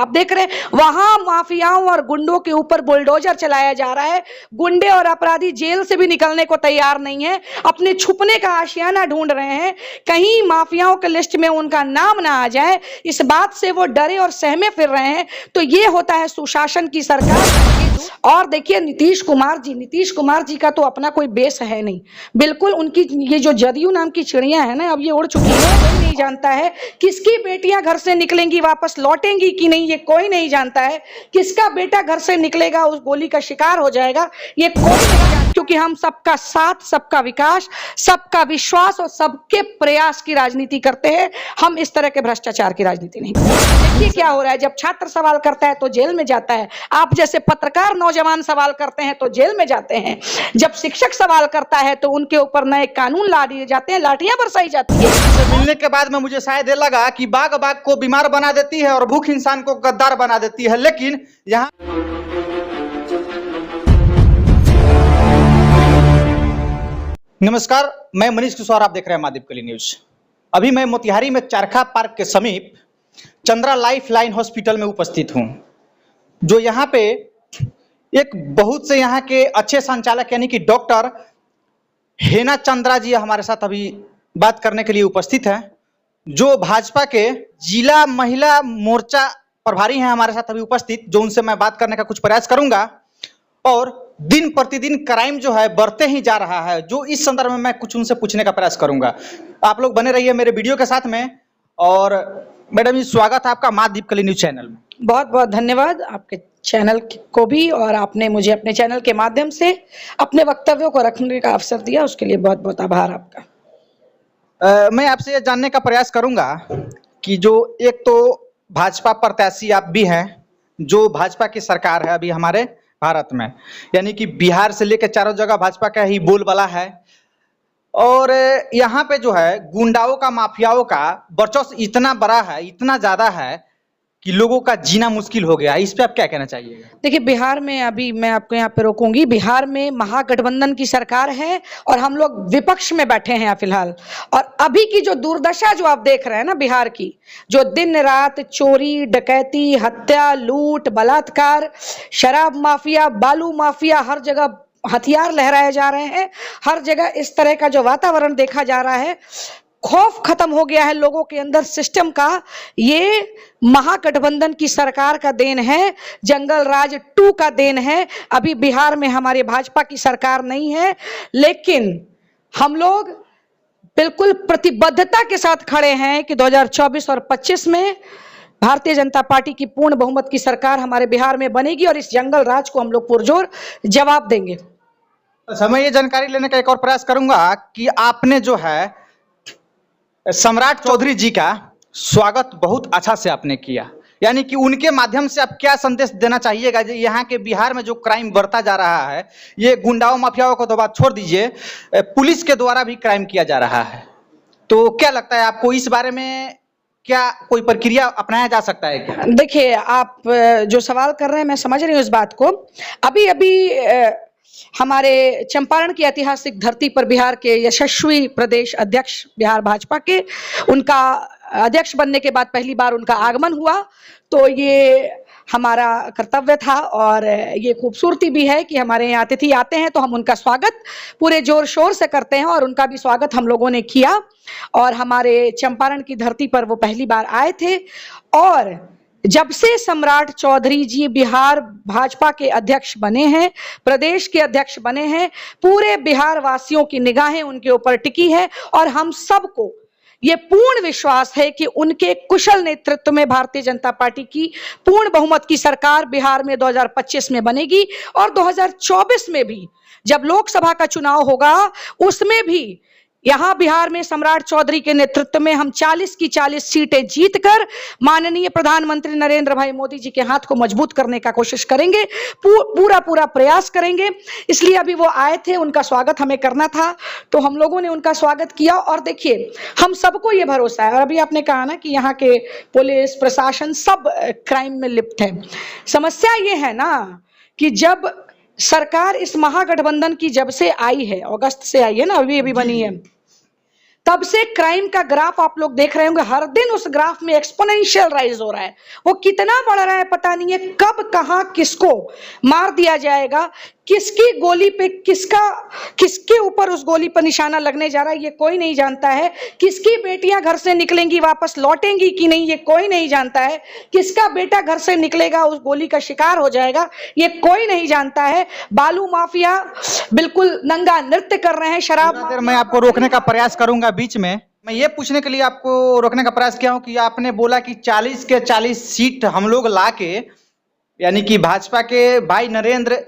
आप देख रहे हैं वहां माफियाओं और गुंडों के ऊपर बुलडोजर चलाया जा रहा है। गुंडे और अपराधी जेल से भी निकलने को तैयार नहीं है, अपने छुपने का आशियाना ढूंढ रहे हैं, कहीं माफियाओं के लिस्ट में उनका नाम ना आ जाए, इस बात से वो डरे और सहमे फिर रहे हैं। तो ये होता है सुशासन की सरकार। और देखिए नीतीश कुमार जी का तो अपना कोई बेस है नहीं, बिल्कुल। उनकी ये जो जदयू नाम की चिड़िया है ना, अब ये उड़ चुकी है, कोई नहीं जानता है किसकी बेटियां घर से निकलेंगी वापस लौटेंगी कि नहीं, ये कोई नहीं जानता है। किसका बेटा घर से निकलेगा उस गोली का शिकार हो जाएगा, ये कोई नहीं जानता। क्योंकि हम सबका साथ, सबका विकास, सबका विश्वास और सबके प्रयास की राजनीति करते हैं, हम इस तरह के भ्रष्टाचार की राजनीति नहीं करते। देखिए क्या हो रहा है, जब छात्र सवाल करता है तो जेल में जाता है, आप जैसे पत्रकार नौजवान सवाल करते हैं तो जेल में जाते हैं, जब शिक्षक सवाल करता है तो उनके ऊपर नए कानून ला दिए जाते हैं, लाठियां बरसाई जाती है। मिलने के बाद में मुझे शायद ये लगा कि बाघ बाघ को बीमार बना देती है और भूख इंसान को गद्दार बना देती है, लेकिन यहाँ नमस्कार, मैं मनीष कुशवाहा, आप देख रहे हैं महादीपकली न्यूज। अभी मैं मोतिहारी में चरखा पार्क के समीप चंद्रा लाइफ लाइन हॉस्पिटल में उपस्थित हूं, जो यहाँ पे एक बहुत से यहाँ के अच्छे संचालक यानी कि डॉक्टर हेना चंद्रा जी हमारे साथ अभी बात करने के लिए उपस्थित हैं, जो भाजपा के जिला महिला मोर्चा प्रभारी हैं हमारे साथ अभी उपस्थित, जो उनसे मैं बात करने का कुछ प्रयास करूंगा। और दिन प्रतिदिन क्राइम जो है बढ़ते ही जा रहा है, जो इस संदर्भ में मैं कुछ उनसे पूछने का प्रयास करूंगा। आप लोग बने रहिए मेरे वीडियो के साथ में। और मैडम जी, स्वागत है आपका महादीपकली न्यूज चैनल में। बहुत बहुत धन्यवाद आपके चैनल को भी, और आपने मुझे अपने चैनल के माध्यम से अपने वक्तव्यों को रखने का अवसर दिया, उसके लिए बहुत बहुत आभार आपका। मैं आपसे ये जानने का प्रयास करूंगा कि जो एक तो भाजपा प्रत्याशी आप भी हैं, जो भाजपा की सरकार है अभी हमारे भारत में, यानी कि बिहार से लेकर चारों जगह भाजपा का ही बोलबाला है, और यहाँ पे जो है गुंडाओं का, माफियाओं का वर्चस्व इतना बड़ा है, इतना ज्यादा है कि लोगों का जीना मुश्किल हो गया। इस पे आप क्या कहना चाहिएगा? देखिए बिहार में, अभी मैं आपको यहाँ पे रोकूंगी, बिहार में महागठबंधन की सरकार है और हम लोग विपक्ष में बैठे हैं फिलहाल। और अभी की जो दुर्दशा जो आप देख रहे हैं ना बिहार की, जो दिन रात चोरी, डकैती, हत्या, लूट, बलात्कार, शराब माफिया, बालू माफिया, हर जगह हथियार लहराए जा रहे हैं, हर जगह इस तरह का जो वातावरण देखा जा रहा है, खौफ खत्म हो गया है लोगों के अंदर सिस्टम का। ये महागठबंधन की सरकार का देन है, जंगल राज 2 का देन है। अभी बिहार में हमारे भाजपा की सरकार नहीं है, लेकिन हम लोग बिल्कुल प्रतिबद्धता के साथ खड़े हैं कि 2024 और 25 में भारतीय जनता पार्टी की पूर्ण बहुमत की सरकार हमारे बिहार में बनेगी और इस जंगल राज को हम लोग पुरजोर जवाब देंगे। अच्छा, मैं ये जानकारी लेने का एक और प्रयास करूंगा कि आपने जो है सम्राट चौधरी जी का स्वागत बहुत अच्छा से आपने किया, यानी कि उनके माध्यम से आप क्या संदेश देना चाहिएगा? यहाँ के बिहार में जो क्राइम बढ़ता जा रहा है, ये गुंडाओं माफियाओं को तो बात छोड़ दीजिए, पुलिस के द्वारा भी क्राइम किया जा रहा है, तो क्या लगता है आपको इस बारे में, क्या कोई प्रक्रिया अपनाया जा सकता है क्या? देखिए आप जो सवाल कर रहे हैं मैं समझ रही हूँ इस बात को। अभी अभी हमारे चंपारण की ऐतिहासिक धरती पर बिहार के यशस्वी प्रदेश अध्यक्ष बिहार भाजपा के, उनका अध्यक्ष बनने के बाद पहली बार उनका आगमन हुआ, तो ये हमारा कर्तव्य था और ये खूबसूरती भी है कि हमारे यहाँ अतिथि आते हैं तो हम उनका स्वागत पूरे जोर शोर से करते हैं, और उनका भी स्वागत हम लोगों ने किया। और हमारे चंपारण की धरती पर वो पहली बार आए थे, और जब से सम्राट चौधरी जी बिहार भाजपा के अध्यक्ष बने हैं, प्रदेश के अध्यक्ष बने हैं, पूरे बिहार वासियों की निगाहें उनके ऊपर टिकी है, और हम सबको ये पूर्ण विश्वास है कि उनके कुशल नेतृत्व में भारतीय जनता पार्टी की पूर्ण बहुमत की सरकार बिहार में 2025 में बनेगी, और 2024 में भी जब लोकसभा का चुनाव होगा उसमें भी यहाँ बिहार में सम्राट चौधरी के नेतृत्व में हम 40 की 40 सीटें जीतकर माननीय प्रधानमंत्री नरेंद्र भाई मोदी जी के हाथ को मजबूत करने का कोशिश करेंगे, पूरा प्रयास करेंगे। इसलिए अभी वो आए थे, उनका स्वागत हमें करना था, तो हम लोगों ने उनका स्वागत किया। और देखिए हम सबको ये भरोसा है, और अभी आपने कहा ना कि यहाँ के पुलिस प्रशासन सब क्राइम में लिप्त है। समस्या ये है ना कि जब सरकार इस महागठबंधन की जब से आई है, अगस्त से आई है ना, अभी बनी है, तब से क्राइम का ग्राफ आप लोग देख रहे होंगे, हर दिन उस ग्राफ में एक्सपोनेंशियल राइज हो रहा है। वो कितना बढ़ रहा है पता नहीं है, कब कहां किसको मार दिया जाएगा, किसकी गोली पे किसके ऊपर उस गोली पर निशाना लगने जा रहा है ये कोई नहीं जानता है। किसकी बेटियां घर से निकलेंगी वापस लौटेंगी कि नहीं ये कोई नहीं जानता है। किसका बेटा घर से निकलेगा उस गोली का शिकार हो जाएगा ये कोई नहीं जानता है। बालू माफिया बिल्कुल नंगा नृत्य कर रहे हैं। शराब मैं आपको रोकने का प्रयास करूंगा बीच में। मैं ये पूछने के लिए आपको रोकने का प्रयास किया हूं कि आपने बोला कि 40 के 40 सीट हम लोग लाके, यानी कि भाजपा के भाई नरेंद्र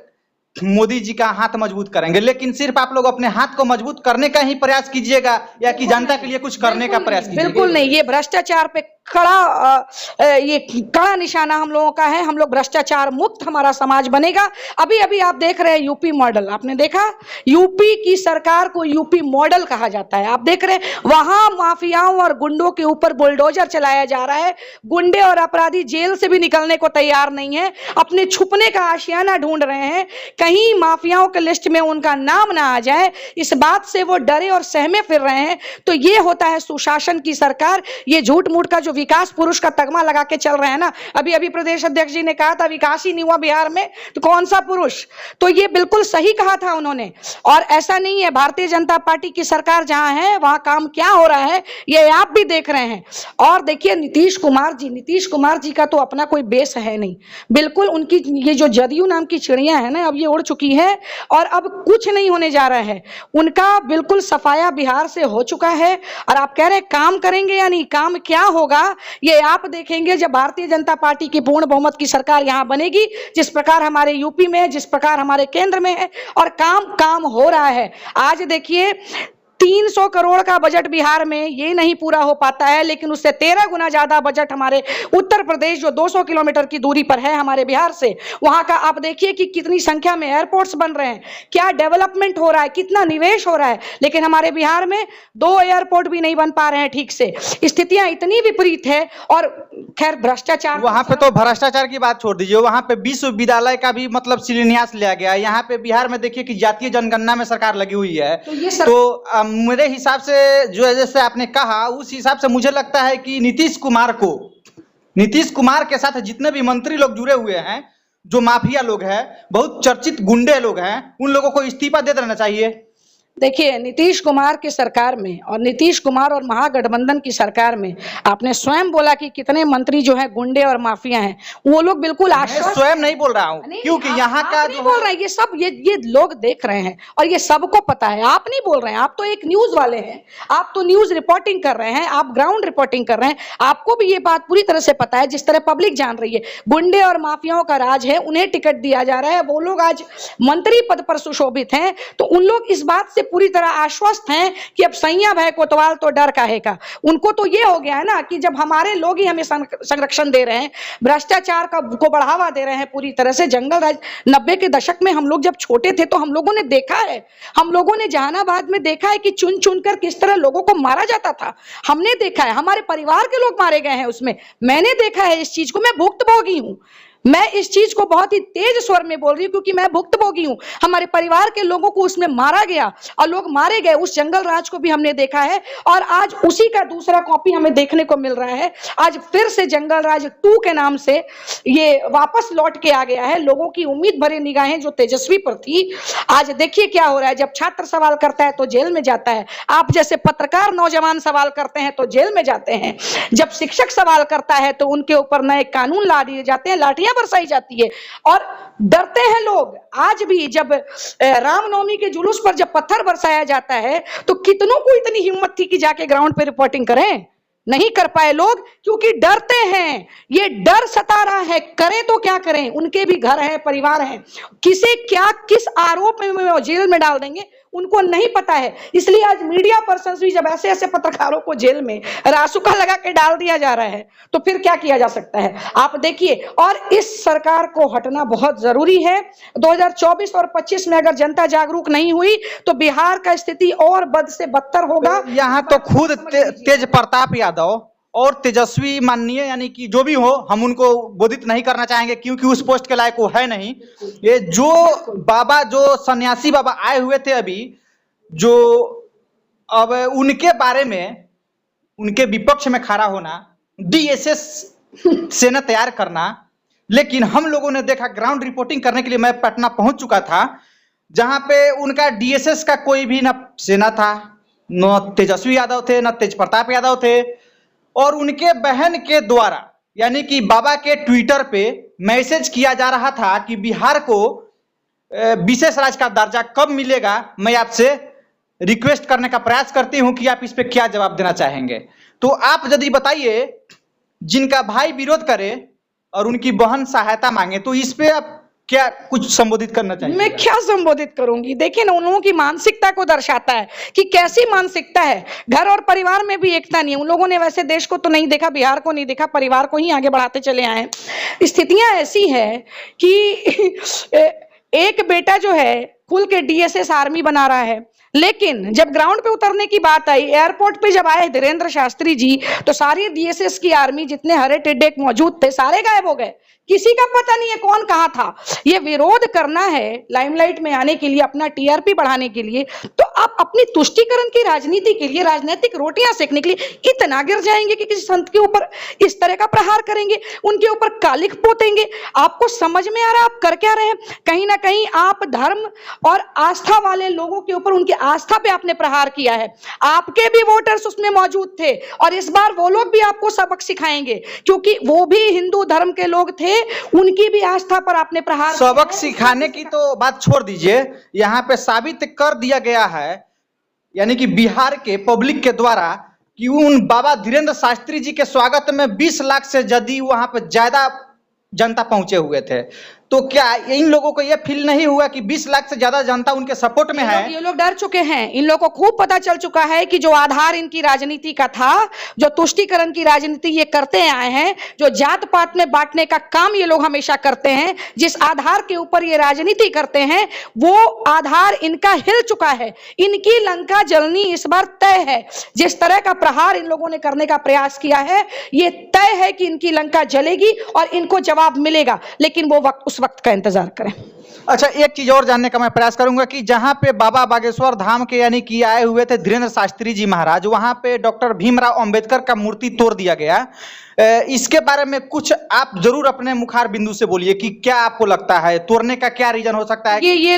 मोदी जी का हाथ मजबूत करेंगे, लेकिन सिर्फ आप लोग अपने हाथ को मजबूत करने का ही प्रयास कीजिएगा या कि जनता के लिए कुछ करने का प्रयास कीजिएगा? बिल्कुल नहीं, ये भ्रष्टाचार पे कड़ा निशाना हम लोगों का है। हम लोग भ्रष्टाचार मुक्त हमारा समाज बनेगा। अभी अभी आप देख रहे हैं यूपी मॉडल, आपने देखा यूपी की सरकार को यूपी मॉडल कहा जाता है। आप देख रहे हैं वहां माफियाओं और गुंडों के ऊपर बुलडोजर चलाया जा रहा है। गुंडे और अपराधी जेल से भी निकलने को तैयार नहीं है, अपने छुपने का आशियाना ढूंढ रहे हैं, कहीं माफियाओं के लिस्ट में उनका नाम ना आ जाए, इस बात से वो डरे और सहमे फिर रहे हैं। तो ये होता है सुशासन की सरकार। ये झूठ मूठ का जो विकास पुरुष का तगमा लगा के चल रहे हैं ना, अभी अभी प्रदेश अध्यक्ष जी ने कहा था विकास ही नहीं हुआ बिहार में, तो कौन सा पुरुष, तो ये बिल्कुल सही कहा था उन्होंने। और ऐसा नहीं है, भारतीय जनता पार्टी की सरकार जहां है वहां काम क्या हो रहा है ये आप भी देख रहे हैं। और देखिए नीतीश कुमार जी का तो अपना कोई बेस है नहीं, बिल्कुल उनकी ये जो जदयू नाम की चिड़िया है ना अब ये उड़ चुकी है और अब कुछ नहीं होने जा रहा है। उनका बिल्कुल सफाया बिहार से हो चुका है। और आप कह रहे हैं काम करेंगे या नहीं, काम क्या होगा ये आप देखेंगे जब भारतीय जनता पार्टी की पूर्ण बहुमत की सरकार यहां बनेगी, जिस प्रकार हमारे यूपी में है, जिस प्रकार हमारे केंद्र में है। और काम हो रहा है। आज देखिए 300 करोड़ का बजट बिहार में ये नहीं पूरा हो पाता है, लेकिन उससे 13 गुना ज्यादा बजट हमारे उत्तर प्रदेश जो 200 किलोमीटर की दूरी पर है हमारे बिहार से, वहां का आप देखिए कि कितनी संख्या में एयरपोर्ट्स बन रहे हैं, क्या डेवलपमेंट हो रहा है, कितना निवेश हो रहा है। लेकिन हमारे बिहार में 2 एयरपोर्ट भी नहीं बन पा रहे हैं ठीक से। स्थितियां इतनी विपरीत है। और खैर भ्रष्टाचार, वहां पे तो भ्रष्टाचार की बात छोड़ दीजिए, वहां पे विश्वविद्यालय का भी मतलब शिलान्यास लिया गया है। यहाँ पे बिहार में देखिए कि जातीय जनगणना में सरकार लगी हुई है। तो मेरे हिसाब से जो है जैसे आपने कहा उस हिसाब से मुझे लगता है कि नीतीश कुमार के साथ जितने भी मंत्री लोग जुड़े हुए हैं, जो माफिया लोग हैं, बहुत चर्चित गुंडे लोग हैं, उन लोगों को इस्तीफा दे देना चाहिए। देखिए नीतीश कुमार की सरकार में और नीतीश कुमार और महागठबंधन की सरकार में आपने स्वयं बोला कि कितने मंत्री जो हैं गुंडे और माफिया हैं, वो लोग बिल्कुल आश्वस्त। स्वयं नहीं बोल रहा हूँ, क्योंकि यहाँ का नहीं बोल रहे हैं, ये सब ये लोग देख रहे हैं और ये सबको पता है। आप नहीं बोल रहे हैं, आप तो एक न्यूज वाले हैं, आप तो न्यूज रिपोर्टिंग कर रहे हैं, आप ग्राउंड रिपोर्टिंग कर रहे हैं, आपको भी ये बात पूरी तरह से पता है, जिस तरह पब्लिक जान रही है। गुंडे और माफियाओं का राज है, उन्हें टिकट दिया जा रहा है, वो लोग आज मंत्री पद पर सुशोभित हैं, तो उन लोग इस बात से पूरी तरह आश्वस्त हैं कि अब सैया भय कोतवाल तो डर काहे का। उनको तो ये हो गया है ना कि जब हमारे लोग ही हमें संरक्षण दे रहे हैं, भ्रष्टाचार को बढ़ावा दे रहे हैं पूरी तरह से। जंगल राज 90 के दशक में हम लोग जब छोटे थे तो हम लोगों ने देखा है, हम लोगों ने जहानाबाद में देखा है कि चुन चुनकर किस तरह लोगों को मारा जाता था। हमने देखा है, हमारे परिवार के लोग मारे गए हैं उसमें, मैंने देखा है इस चीज को, मैं भुक्तभोगी हूं। मैं इस चीज को बहुत ही तेज स्वर में बोल रही हूँ क्योंकि मैं भुक्तभोगी हूँ। हमारे परिवार के लोगों को उसमें मारा गया और लोग मारे गए, उस जंगल राज को भी हमने देखा है और आज उसी का दूसरा कॉपी हमें देखने को मिल रहा है। आज फिर से जंगल राज 2 के नाम से ये वापस लौट के आ गया है। लोगों की उम्मीद भरी निगाहें जो तेजस्वी पर थी, आज देखिए क्या हो रहा है। जब छात्र सवाल करता है तो जेल में जाता है, आप जैसे पत्रकार नौजवान सवाल करते हैं तो जेल में जाते हैं, जब शिक्षक सवाल करता है तो उनके ऊपर नए कानून ला दिए जाते हैं, लाठियां बरसाई जाती है और डरते हैं लोग। आज भी जब रामनवमी के जुलूस पर जब पत्थर बरसाया जाता है तो कितनों को इतनी हिम्मत थी कि जाके ग्राउंड पे रिपोर्टिंग करें, नहीं कर पाए लोग क्योंकि डरते हैं। ये डर सता रहा है, करें तो क्या करें, उनके भी घर है, परिवार है, किसे क्या किस आरोप में जेल में डाल देंगे उनको नहीं पता है। इसलिए आज मीडिया पर्सन भी जब ऐसे ऐसे पत्रकारों को जेल में रासुका लगा के डाल दिया जा रहा है तो फिर क्या किया जा सकता है, आप देखिए। और इस सरकार को हटना बहुत जरूरी है। 2024 और 25 में अगर जनता जागरूक नहीं हुई तो बिहार का स्थिति और बद से बदतर होगा। यहाँ तो खुद तेज प्रताप यादव और तेजस्वी माननीय, यानी कि जो भी हो, हम उनको बोधित नहीं करना चाहेंगे क्योंकि उस पोस्ट के लायक वो है नहीं। ये जो बाबा, जो सन्यासी बाबा आए हुए थे अभी, जो अब उनके बारे में, उनके विपक्ष में खड़ा होना, डीएसएस सेना तैयार करना, लेकिन हम लोगों ने देखा, ग्राउंड रिपोर्टिंग करने के लिए मैं पटना पहुंच चुका था, जहां पे उनका डीएसएस का कोई भी न सेना था, न तेजस्वी यादव थे, न तेज प्रताप यादव थे, और उनके बहन के द्वारा यानी कि बाबा के ट्विटर पे मैसेज किया जा रहा था कि बिहार को विशेष राज्य का दर्जा कब मिलेगा। मैं आपसे रिक्वेस्ट करने का प्रयास करती हूं कि आप इस पे क्या जवाब देना चाहेंगे। तो आप यदि बताइए, जिनका भाई विरोध करे और उनकी बहन सहायता मांगे, तो इस पे आप क्या कुछ संबोधित करना चाहिए? मैं क्या संबोधित करूंगी? देखिए ना, उन लोगों की मानसिकता को दर्शाता है कि कैसी मानसिकता है। घर और परिवार में भी एकता नहीं है। उन लोगों ने वैसे देश को तो नहीं देखा, बिहार को नहीं देखा, परिवार को ही आगे बढ़ाते चले आए। स्थितियां ऐसी है कि एक बेटा जो है खुल के डीएसएस आर्मी बना रहा है, लेकिन जब ग्राउंड पे उतरने की बात आई, एयरपोर्ट पे जब आए धीरेन्द्र शास्त्री जी, तो सारी डीएसएस की आर्मी, जितने हरे टिड्डे मौजूद थे, सारे गायब हो गए। किसी का पता नहीं है कौन कहां था। ये विरोध करना है लाइमलाइट में आने के लिए, अपना टीआरपी बढ़ाने के लिए, तो आप अपनी तुष्टीकरण की राजनीति के लिए, राजनीतिक रोटियां सेकने के लिए इतना गिर जाएंगे कि किसी संत के ऊपर इस तरह का प्रहार करेंगे, उनके ऊपर कालिख पोतेंगे। आपको समझ में आ रहा है आप कर क्या रहे हैं? कहीं ना कहीं आप धर्म और आस्था वाले लोगों के ऊपर, उनकी आस्था पे आपने प्रहार किया है। आपके भी वोटर्स उसमें मौजूद थे और इस बार वो लोग भी आपको सबक सिखाएंगे, क्योंकि वो भी हिंदू धर्म के लोग थे, उनकी भी आस्था पर आपने प्रहार। सबक सिखाने की तो बात छोड़ दीजिए, यहाँ पे साबित कर दिया गया है, यानी कि बिहार के पब्लिक के द्वारा, कि उन बाबा धीरेन्द्र शास्त्री जी के स्वागत में 20 लाख से यदि वहां पे ज्यादा जनता पहुंचे हुए थे। तो क्या इन लोगों को यह फील नहीं हुआ कि 20 लाख से ज्यादा जनता उनके सपोर्ट में है? ये लोग डर चुके हैं। इन लोगों को खूब पता चल चुका है कि जो आधार इनकी राजनीति का था, जो तुष्टीकरण की राजनीति ये करते आए हैं, जो जात पात में बांटने का काम ये लोग हमेशा करते हैं, जिस आधार के ऊपर ये राजनीति करते हैं, वो आधार इनका हिल चुका है। इनकी लंका जलनी इस बार तय है। जिस तरह का प्रहार इन लोगों ने करने का प्रयास किया है, ये तय है कि इनकी लंका जलेगी और इनको जवाब मिलेगा, लेकिन वो उस वक्त का इंतजार करें। अच्छा, एक चीज और जानने का मैं प्रयास करूंगा कि जहां पे बाबा बागेश्वर धाम के यानी कि आए हुए थे धीरेन्द्र शास्त्री जी महाराज, वहां पे डॉक्टर भीमराव अंबेडकर का मूर्ति तोड़ दिया गया। इसके बारे में कुछ आप जरूर अपने मुखार बिंदु से बोलिए कि क्या आपको लगता है, तोड़ने का क्या रीजन हो सकता है? ये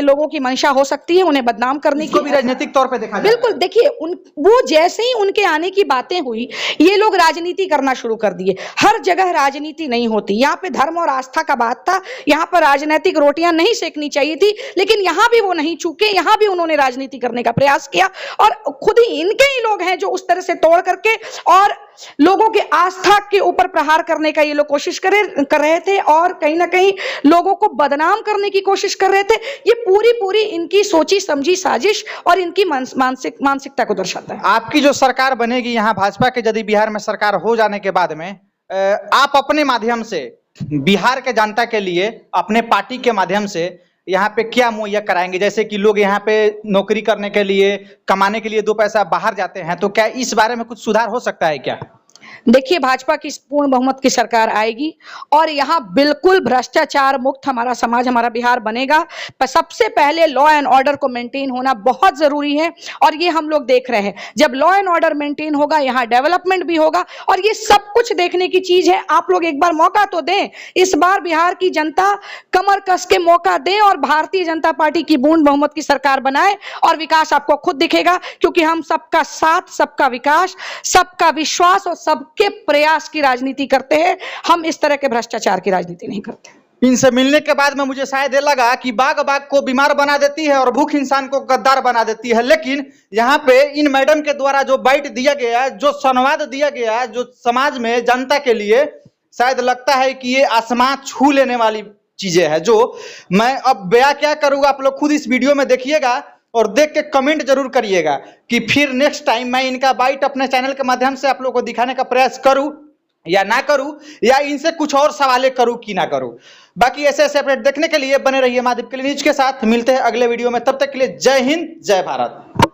लोगों की मंशा हो सकती है, उन्हें बदनाम करने की, भी राजनीतिक तौर पे देखा। बिल्कुल। देखिए, वो जैसे ही उनके आने की बातें हुई, ये लोग राजनीति करना शुरू कर दिए। हर जगह राजनीति नहीं होती। यहाँ पे धर्म और आस्था का बात था, यहाँ पर राजनीतिक रोटियां नहीं सेकनी चाहिए थी, लेकिन यहाँ भी वो नहीं चूके। यहाँ भी उन्होंने राजनीति करने का प्रयास किया और खुद ही इनके ही लोग हैं जो उस तरह से तोड़ करके और लोगों के आस्था के ऊपर प्रहार करने का ये लोग कोशिश कर रहे थे और कहीं ना कहीं लोगों को बदनाम करने की कोशिश कर रहे थे। ये पूरी इनकी सोची समझी साजिश और इनकी मानसिकता को दर्शाता है। आपकी जो सरकार बनेगी यहाँ भाजपा के, यदि बिहार में सरकार हो जाने के बाद में, आप अपने माध्यम से बिहार के जनता के लिए, अपने पार्टी के माध्यम से यहाँ पे क्या मुहैया कराएंगे? जैसे कि लोग यहाँ पे नौकरी करने के लिए, कमाने के लिए 2 पैसा बाहर जाते हैं, तो क्या इस बारे में कुछ सुधार हो सकता है क्या? देखिए, भाजपा की पूर्ण बहुमत की सरकार आएगी और यहाँ बिल्कुल भ्रष्टाचार मुक्त हमारा समाज, हमारा बिहार बनेगा। पर सबसे पहले लॉ एंड ऑर्डर को मेंटेन होना बहुत जरूरी है और ये हम लोग देख रहे हैं। जब लॉ एंड ऑर्डर मेंटेन होगा, यहाँ डेवलपमेंट भी होगा और ये सब कुछ देखने की चीज है। आप लोग एक बार मौका तो दें। इस बार बिहार की जनता कमर कस के मौका दें और भारतीय जनता पार्टी की पूर्ण बहुमत की सरकार बनाए और विकास आपको खुद दिखेगा, क्योंकि हम सबका साथ, सबका विकास, सबका विश्वास और सबके प्रयास की राजनीति करते हैं। हम इस तरह के भ्रष्टाचार की राजनीति नहीं करते। इनसे मिलने के बाद में मुझे शायद ये लगा कि बाघ बाघ को बीमार बना देती है और भूख इंसान को गद्दार बना देती है, लेकिन यहाँ पे इन मैडम के द्वारा जो बाइट दिया गया, जो संवाद दिया गया, जो समाज में जनता के लिए, शायद लगता है कि ये आसमां छू लेने वाली चीजें हैं, जो मैं अब बयां क्या करूंगा, आप लोग खुद इस वीडियो में देखिएगा और देख के कमेंट जरूर करिएगा कि फिर नेक्स्ट टाइम मैं इनका बाइट अपने चैनल के माध्यम से आप लोगों को दिखाने का प्रयास करूं या ना करूं, या इनसे कुछ और सवालें करूं कि ना करूं। बाकी ऐसे ऐसे अपडेट देखने के लिए बने रहिए महादीप के न्यूज के साथ। मिलते हैं अगले वीडियो में, तब तक के लिए जय हिंद, जय भारत।